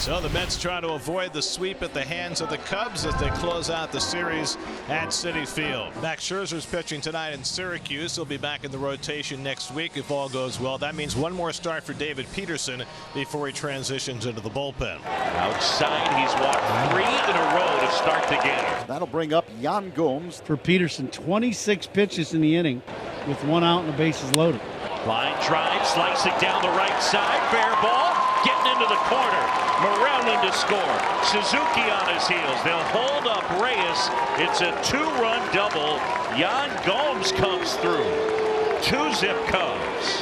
So the Mets try to avoid the sweep at the hands of the Cubs as they close out the series at Citi Field. Max Scherzer's pitching tonight in Syracuse. He'll be back in the rotation next week if all goes well. That means one more start for David Peterson before he transitions into the bullpen. Outside, he's walked 3 in a row to start the game. That'll bring up Yan Gomes. For Peterson, 26 pitches in the inning with 1 out and the bases loaded. Line drive, slicing down the right side, fair ball, getting into the corner. Morel in to score. Suzuki on his heels. They'll hold up Reyes. It's a 2-run double. Yan Gomes comes through. 2-zip Cubs.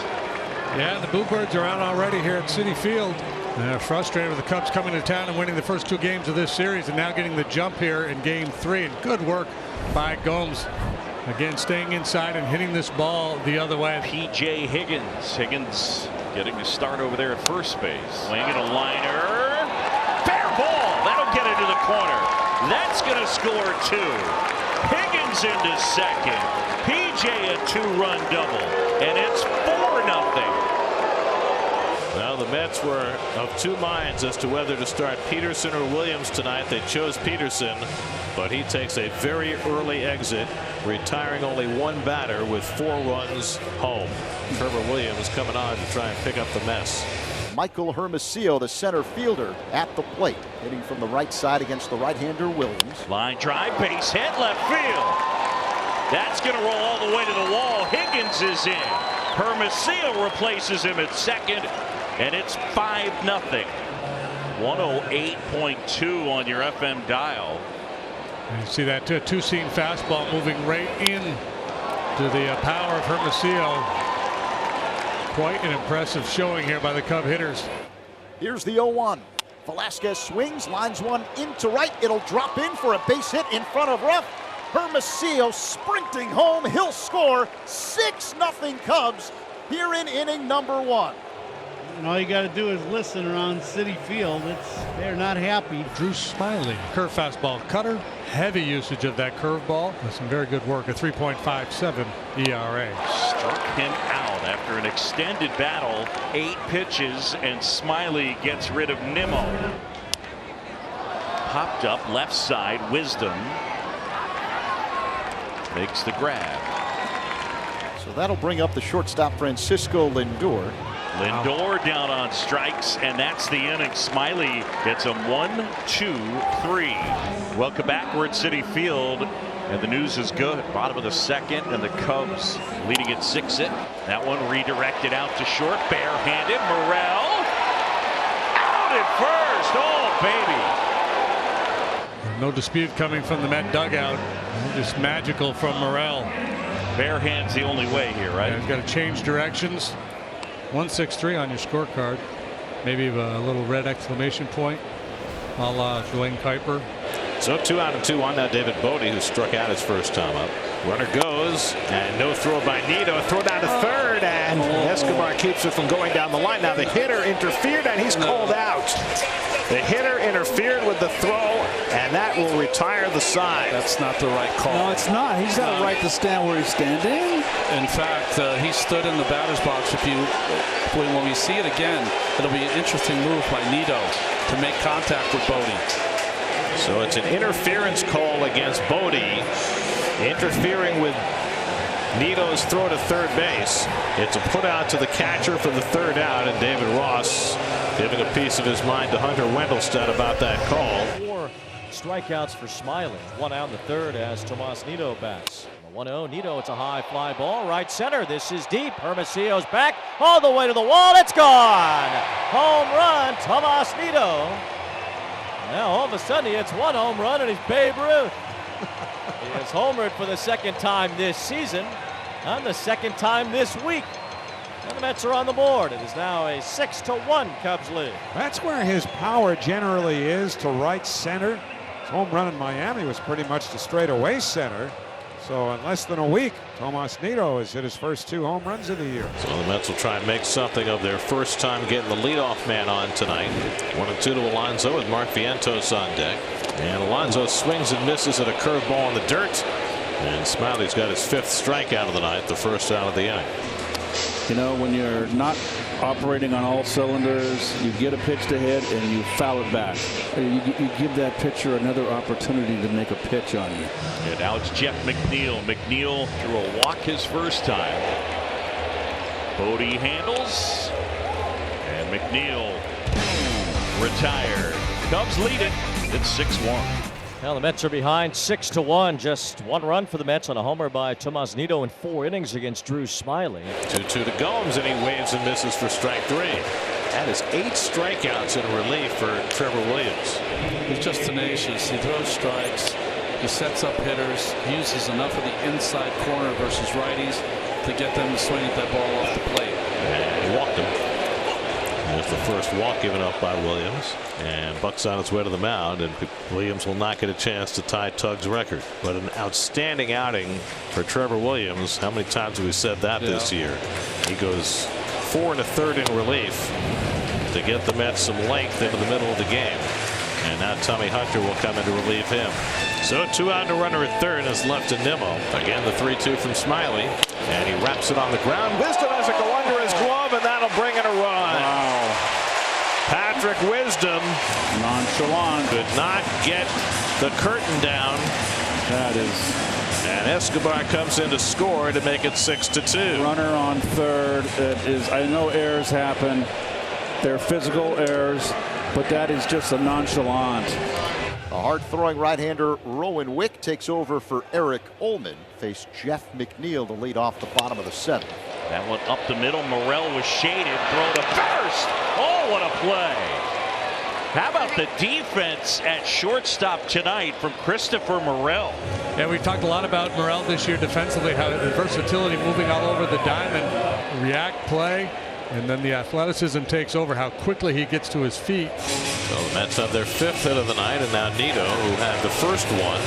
Yeah, the Bluebirds are out already here at Citi Field. They're frustrated with the Cubs coming to town and winning the first 2 games of this series and now getting the jump here in game 3. And good work by Gomes. Again, staying inside and hitting this ball the other way. P.J. Higgins. Higgins getting a start over there at first base. Swinging a liner. Fair ball. That'll get into the corner. That's going to score 2. Higgins into second. P.J. a 2-run double. And it's 4-0. Well, the Mets were of 2 minds as to whether to start Peterson or Williams tonight. They chose Peterson, but he takes a very early exit, retiring only 1 batter with 4 runs home. Trevor Williams coming on to try and pick up the mess. Michael Hermosillo, the center fielder, at the plate, hitting from the right side against the right-hander Williams. Line drive, base hit, left field. That's going to roll all the way to the wall. Higgins is in. Hermosillo replaces him at second, and it's 5-0. 108.2 on your FM dial. And you see that two-seam fastball moving right in to the power of Hermosillo. Quite an impressive showing here by the Cub hitters. Here's the 0-1. Velasquez swings, lines one into right. It'll drop in for a base hit in front of Ruff. Hermosillo sprinting home. He'll score. 6-0 Cubs here in inning number 1. And all you got to do is listen around Citi Field. They're not happy. Drew Smiley, curve fastball cutter, heavy usage of that curveball. With some very good work, a 3.57 ERA. Struck him out after an extended battle, 8 pitches, and Smiley gets rid of Nimmo. Popped up left side, Wisdom makes the grab. So that'll bring up the shortstop Francisco Lindor. Lindor down on strikes, and that's the inning. Smiley gets him 1-2-3. Welcome back. We're at Citi Field, and the news is good. Bottom of the second, and the Cubs leading at 6-0. That one redirected out to short, barehanded. Morel out at first. Oh, baby. No dispute coming from the Met dugout. Just magical from Morel. Bare hand's the only way here, right? Yeah, he's got to change directions. 163 on your scorecard. Maybe a little red exclamation point, a la Dwayne Kuiper. So 2 out and 2 on now. David Bodie, who struck out his first time up. Runner goes, and no throw by Nito. Throw down to third, and Escobar keeps it from going down the line. Now the hitter interfered, and he's called out. The hitter interfered with the throw, and that will retire the side. That's not the right call. No, it's not. He's got a right to stand where he's standing. In fact, he stood in the batter's box. When we see it again, it'll be an interesting move by Nito to make contact with Bodie. So it's an interference call against Bodie, interfering with Nito's throw to third base. It's a put out to the catcher for the 3rd out, and David Ross giving a piece of his mind to Hunter Wendelstedt about that call. 4 strikeouts for Smiley. 1 out in the 3rd as Tomas Nido bats. 1-0. Nito, it's a high fly ball, right center. This is deep. Hermosillo's back all the way to the wall. It's gone. Home run, Tomas Nido. Now all of a sudden he hits 1 home run and he's Babe Ruth. He has homered for the 2nd time this season and the 2nd time this week. And the Mets are on the board. It is now a 6-1 Cubs lead. That's where his power generally is, to right center. His home run in Miami was pretty much to straightaway center. So in less than a week, Tomas Nido has hit his first 2 home runs of the year. So the Mets will try and make something of their first time getting the leadoff man on tonight. 1-2 to Alonso with Mark Vientos on deck. And Alonso swings and misses at a curveball in the dirt. And Smiley's got his 5th strikeout of the night, the first out of the inning. You know, when you're not operating on all cylinders. You get a pitch to hit and you foul it back. You give that pitcher another opportunity to make a pitch on you. And now it's Jeff McNeil. McNeil threw a walk his first time. Bodie handles, and McNeil retired. Cubs lead it. It's 6-1. Now the Mets are behind 6-1. Just one run for the Mets on a homer by Tomas Nido in 4 innings against Drew Smyly. 2-2 to Gomes, and he waves and misses for strike 3. That is 8 strikeouts in relief for Trevor Williams. He's just tenacious. He throws strikes. He sets up hitters. He uses enough of the inside corner versus righties to get them to swing at that ball off the plate. And he walked him. There's the first walk given up by Williams, and Buck's on its way to the mound, and Williams will not get a chance to tie Tug's record. But an outstanding outing for Trevor Williams. How many times have we said that this year? He goes 4 1/3 in relief to get the Mets some length into the middle of the game. And now Tommy Hunter will come in to relieve him. So 2 out and a runner at third is left to Nimmo. Again, the 3-2 from Smyly, and he wraps it on the ground. Wisdom has it go under his glove, and that'll bring in a run. Wow. Patrick Wisdom Nonchalant. could not get the curtain down. That is. And Escobar comes in to score to make it 6-2. Runner on third. It is. I know errors happen. They're physical errors, but that is just a nonchalant. A hard-throwing right-hander Rowan Wick takes over for Eric Ullman. Faced Jeff McNeil to lead off the bottom of the 7th. That one up the middle. Morel was shaded. Throw to first. Oh, what a play. How about the defense at shortstop tonight from Christopher Morel? Yeah, we've talked a lot about Morel this year defensively, how the versatility, moving all over the diamond, react, play, and then the athleticism takes over, how quickly he gets to his feet. So the Mets have their 5th hit of the night, and now Nido, who had the first one.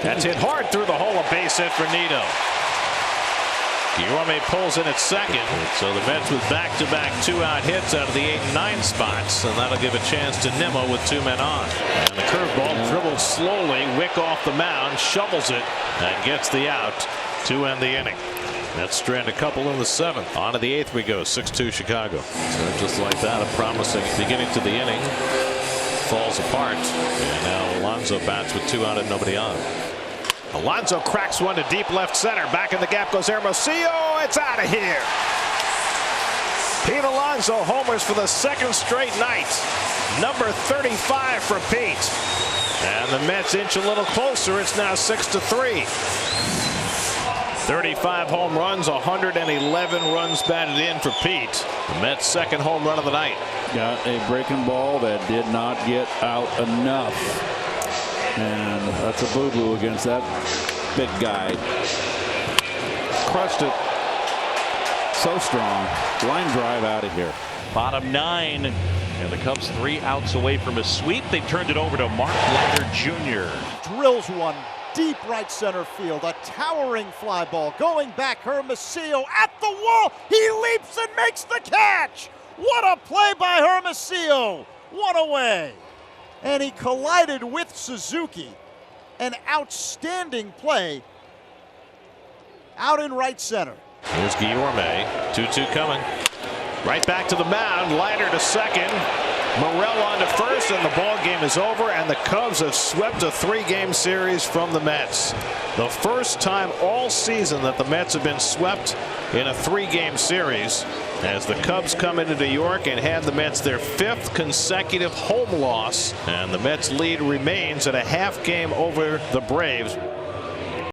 That's hit hard through the hole, a base hit for Nido. Guillorme pulls in at second, so the Mets with back-to-back 2-out hits out of the 8 and 9 spots, and that'll give a chance to Nimmo with 2 men on. And the curveball dribbles slowly. Wick off the mound, shovels it, and gets the out to end the inning. Mets strand a couple in the 7th. On to the 8th we go. 6-2 Chicago. So just like that, a promising beginning to the inning falls apart, and now Alonso bats with 2 out and nobody on. Alonso cracks one to deep left center. Back in the gap goes Hermosillo. It's out of here. Pete Alonso homers for the 2nd straight night. Number 35 for Pete. And the Mets inch a little closer. It's now 6-3. 35 home runs, 111 runs batted in for Pete. The Mets' 2nd home run of the night. Got a breaking ball that did not get out enough. And that's a boo-boo against that big guy. Crushed it. So strong. Line drive out of here. Bottom 9, and the Cubs 3 outs away from a sweep. They turned it over to Mark Leiter Jr. Drills one deep right center field. A towering fly ball going back. Hermosillo at the wall. He leaps and makes the catch. What a play by Hermosillo. One away. And he collided with Suzuki. An outstanding play out in right center. Here's Guillorme. 2-2 coming. Right back to the mound. Leiter to second. Morel on to first, and the ball game is over, and the Cubs have swept a 3-game series from the Mets. The first time all season that the Mets have been swept in a 3-game series, as the Cubs come into New York and hand the Mets their 5th consecutive home loss, and the Mets lead remains at a half game over the Braves.